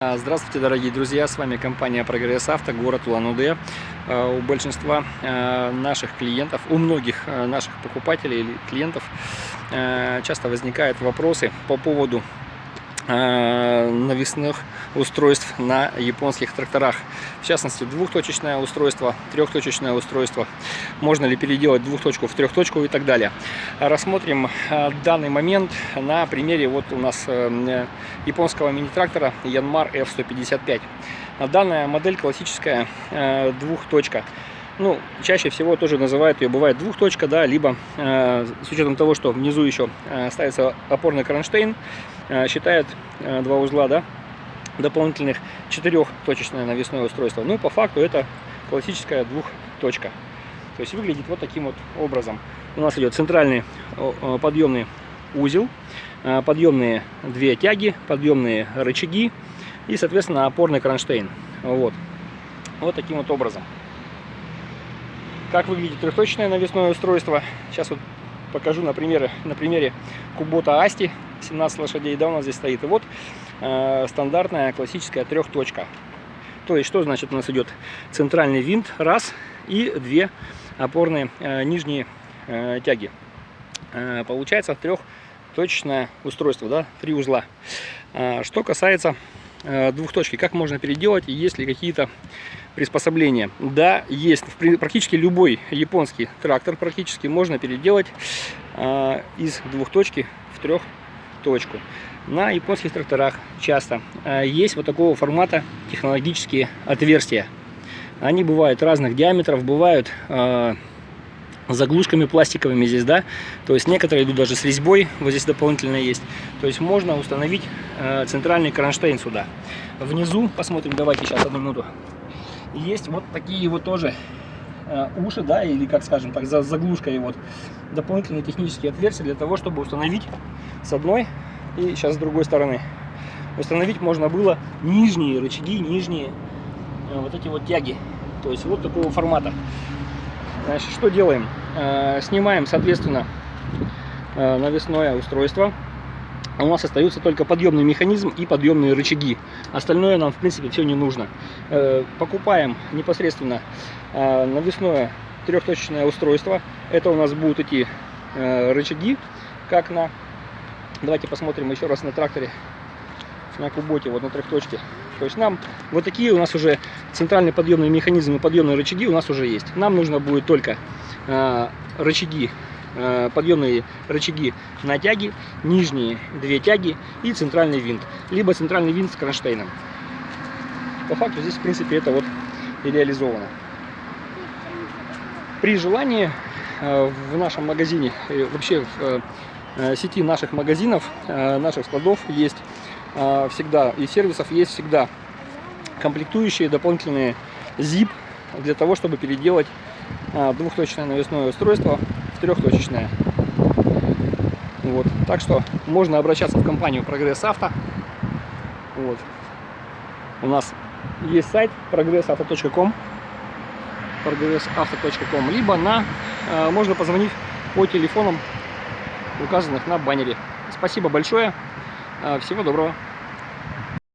Здравствуйте, дорогие друзья, с вами компания Прогресс Авто, город Улан-Удэ. У большинства наших клиентов, у многих наших покупателей или клиентов часто возникают вопросы по поводу навесных устройств на японских тракторах. В частности, двухточечное устройство, трехточечное устройство. Можно ли переделать двухточку в трехточку и так далее. Рассмотрим данный момент на примере вот у нас японского мини-трактора Yanmar F155. Данная модель классическая двухточка. Ну, чаще всего тоже называют ее, бывает двухточка, да, либо с учетом того, что внизу еще ставится опорный кронштейн, считают два узла, да, дополнительных, четырехточечное навесное устройство. Ну, по факту это классическая двухточка. То есть выглядит вот таким вот образом. У нас идет центральный подъемный узел, подъемные две тяги, подъемные рычаги и, соответственно, опорный кронштейн. Вот таким вот образом. Как выглядит трехточечное навесное устройство, сейчас вот покажу на примере Kubota Asti, 17 лошадей, да, у нас здесь стоит. И вот стандартная классическая трехточка. То есть, что значит у нас идет центральный винт, раз, и две опорные нижние тяги. Получается трехточечное устройство, да, три узла. Что касается двухточки, как можно переделать и есть ли какие-то приспособления? Да, есть. Практически любой японский трактор практически можно переделать из двухточки в трехточку. На японских тракторах часто есть вот такого формата технологические отверстия. Они бывают разных диаметров, бывают заглушками пластиковыми здесь, да, то есть некоторые идут даже с резьбой, вот здесь дополнительно есть. То есть можно установить центральный кронштейн сюда. Внизу, посмотрим, давайте сейчас одну минуту. Есть вот такие вот тоже уши, да, или, как скажем так, за заглушкой вот дополнительные технические отверстия для того, чтобы установить с одной и сейчас с другой стороны. Установить можно было нижние рычаги, нижние вот эти вот тяги. То есть вот такого формата. Значит, что делаем? Снимаем, соответственно, навесное устройство. У нас остаются только подъемный механизм и подъемные рычаги. Остальное нам, в принципе, все не нужно. Покупаем непосредственно навесное трехточечное устройство. Это у нас будут идти рычаги, как на... Давайте посмотрим еще раз на тракторе, на Куботе, вот на трехточке. То есть нам вот такие у нас уже центральный подъемный механизм и подъемные рычаги у нас уже есть. Нам нужно будет только рычаги, подъемные рычаги на тяги, нижние две тяги и центральный винт, либо центральный винт с кронштейном. По факту здесь, в принципе, это вот и реализовано. При желании в нашем магазине, вообще в сети наших магазинов, наших складов есть всегда, и сервисов есть всегда комплектующие дополнительные ZIP для того, чтобы переделать двухточечное навесное устройство в трехточечное. Вот. Так что можно обращаться в компанию Прогресс Авто. Вот. У нас есть сайт progressauto.com, либо можно позвонить по телефонам, указанных на баннере. Спасибо большое. Всего доброго.